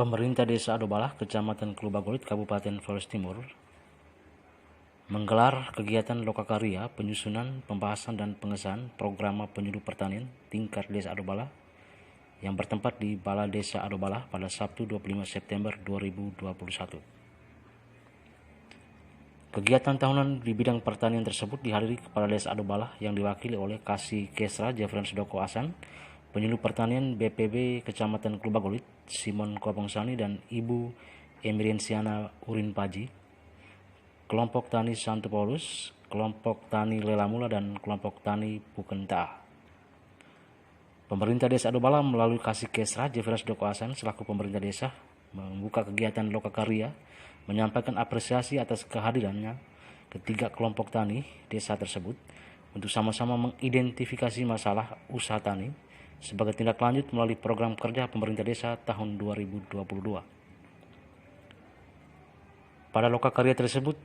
Pemerintah Desa Adobalah, Kecamatan Klubagolit, Kabupaten Flores Timur, menggelar kegiatan lokakarya penyusunan, pembahasan, dan pengesahan program penyuluh pertanian tingkat Desa Adobalah yang bertempat di Balai Desa Adobalah pada Sabtu 25 September 2021. Kegiatan tahunan di bidang pertanian tersebut dihadiri Kepala Desa Adobalah yang diwakili oleh Kasih Kesra Jefran Sudoko Asan, Penyuluh Pertanian BPB Kecamatan Klubagolit Simon Kopongsani, dan Ibu Emiriensiana Urin Paji, kelompok tani Santo Paulus, kelompok tani Lelamula, dan kelompok tani Pukenta. Pemerintah Desa Adobalah melalui Kasih Kesra Jefran Sudoko Asan selaku pemerintah desa membuka kegiatan lokakarya, menyampaikan apresiasi atas kehadirannya ketiga kelompok tani desa tersebut untuk sama-sama mengidentifikasi masalah usaha tani sebagai tindak lanjut melalui program kerja pemerintah desa tahun 2022. Pada lokakarya tersebut,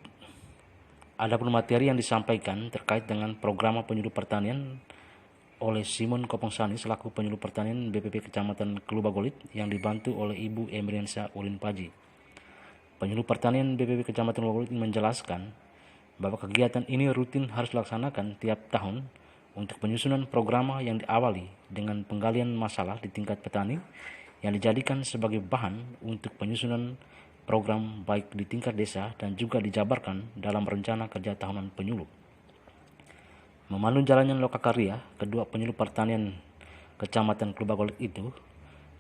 ada pun materi yang disampaikan terkait dengan program penyuluh pertanian oleh Simon Kopongsani selaku penyuluh pertanian BPP Kecamatan Klubagolit yang dibantu oleh Ibu Emiriensa Urin Paji. Penyuluh pertanian BPP Kecamatan Klubagolit menjelaskan bahwa kegiatan ini rutin harus dilaksanakan tiap tahun untuk penyusunan program yang diawali dengan penggalian masalah di tingkat petani yang dijadikan sebagai bahan untuk penyusunan program baik di tingkat desa dan juga dijabarkan dalam rencana kerja tahunan penyuluh. Memandu jalannya lokakarya, kedua penyuluh pertanian Kecamatan Klubagolit itu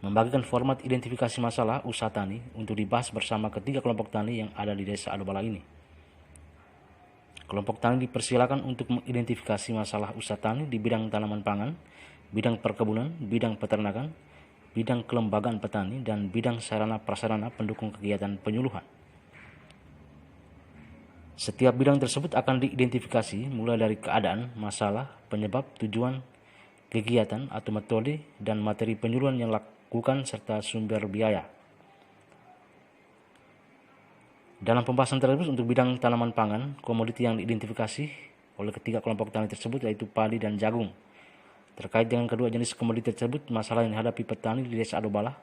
membagikan format identifikasi masalah usaha tani untuk dibahas bersama ketiga kelompok tani yang ada di Desa Adobalah ini. Kelompok tani dipersilakan untuk mengidentifikasi masalah usaha tani di bidang tanaman pangan, bidang perkebunan, bidang peternakan, bidang kelembagaan petani, dan bidang sarana prasarana pendukung kegiatan penyuluhan. Setiap bidang tersebut akan diidentifikasi mulai dari keadaan, masalah, penyebab, tujuan, kegiatan atau metode, dan materi penyuluhan yang dilakukan serta sumber biaya. Dalam pembahasan tersebut untuk bidang tanaman pangan, komoditi yang diidentifikasi oleh ketiga kelompok tani tersebut yaitu padi dan jagung. Terkait dengan kedua jenis komoditi tersebut, masalah yang dihadapi petani di Desa Adobalah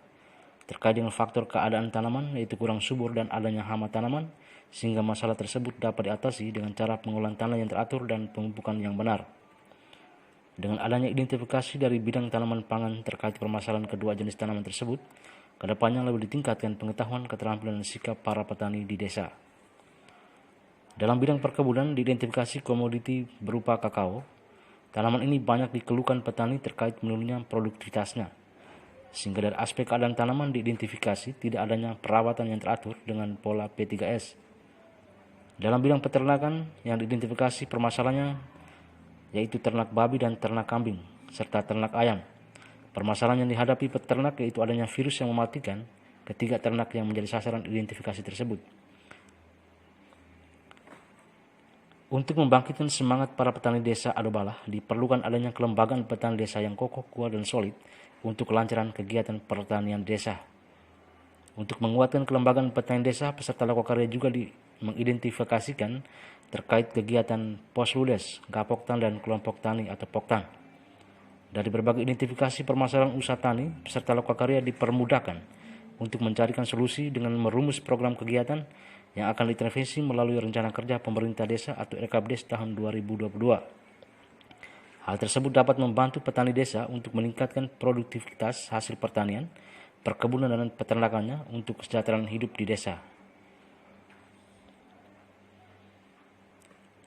terkait dengan faktor keadaan tanaman yaitu kurang subur dan adanya hama tanaman, sehingga masalah tersebut dapat diatasi dengan cara pengolahan tanah yang teratur dan pemupukan yang benar. Dengan adanya identifikasi dari bidang tanaman pangan terkait permasalahan kedua jenis tanaman tersebut, kedepannya lebih ditingkatkan pengetahuan, keterampilan, dan sikap para petani di desa. Dalam bidang perkebunan, diidentifikasi komoditi berupa kakao. Tanaman ini banyak dikeluhkan petani terkait menurunnya produktivitasnya, sehingga dari aspek keadaan tanaman diidentifikasi tidak adanya perawatan yang teratur dengan pola P3S. Dalam bidang peternakan, yang diidentifikasi permasalahannya yaitu ternak babi dan ternak kambing, serta ternak ayam. Permasalahan yang dihadapi peternak yaitu adanya virus yang mematikan ketiga ternak yang menjadi sasaran identifikasi tersebut. Untuk membangkitkan semangat para petani desa Adobalah, diperlukan adanya kelembagaan petani desa yang kokoh, kuat, dan solid untuk kelancaran kegiatan pertanian desa. Untuk menguatkan kelembagaan petani desa, peserta lokakarya juga mengidentifikasikan terkait kegiatan Posludes, Gapoktan, dan kelompok tani atau Poktan. Dari berbagai identifikasi permasalahan usaha tani, peserta lokakarya dipermudahkan untuk mencarikan solusi dengan merumus program kegiatan yang akan diintervensi melalui rencana kerja pemerintah desa atau RKPDes tahun 2022. Hal tersebut dapat membantu petani desa untuk meningkatkan produktivitas hasil pertanian, perkebunan, dan peternakannya untuk kesejahteraan hidup di desa.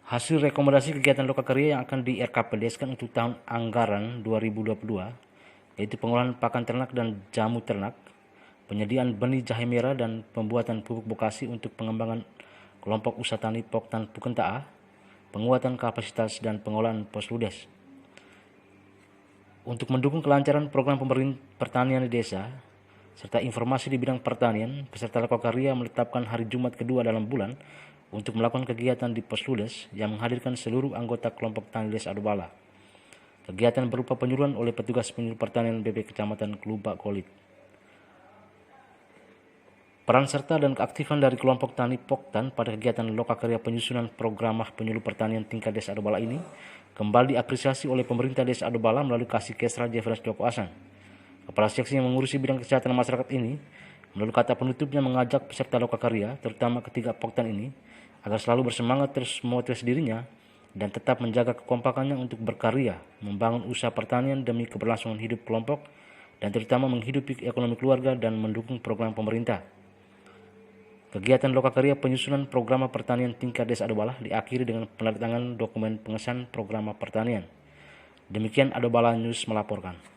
Hasil rekomendasi kegiatan lokakarya yang akan di RKPDeskan untuk tahun anggaran 2022 yaitu pengolahan pakan ternak dan jamu ternak, penyediaan benih jahe merah, dan pembuatan pupuk bokasi untuk pengembangan kelompok usaha tani Poktan Pukenta, penguatan kapasitas dan pengolahan Posludes. Untuk mendukung kelancaran program pertanian di desa serta informasi di bidang pertanian, peserta lokakarya menetapkan hari Jumat kedua dalam bulan untuk melakukan kegiatan di Posludes yang menghadirkan seluruh anggota kelompok tani Desa Adobalah. Kegiatan berupa penyuluhan oleh petugas penyuluh pertanian BP Kecamatan Klubagolit. Peran serta dan keaktifan dari kelompok tani Poktan pada kegiatan lokakarya penyusunan program penyuluh pertanian tingkat Desa Adobalah ini kembali diapresiasi oleh pemerintah Desa Adobalah melalui Kasih Kesra Jefran Sudoko Asan. Kepala seksi yang mengurusi bidang kesehatan masyarakat ini Melalui kata penutupnya mengajak peserta lokakarya, terutama ketiga poktan ini, agar selalu bersemangat terus memotivasi dirinya dan tetap menjaga kekompakannya untuk berkarya, membangun usaha pertanian demi keberlangsungan hidup kelompok, dan terutama menghidupi ekonomi keluarga dan mendukung program pemerintah. Kegiatan lokakarya penyusunan program pertanian tingkat desa Adobala diakhiri dengan penandatanganan dokumen pengesahan program pertanian. Demikian Adobala News melaporkan.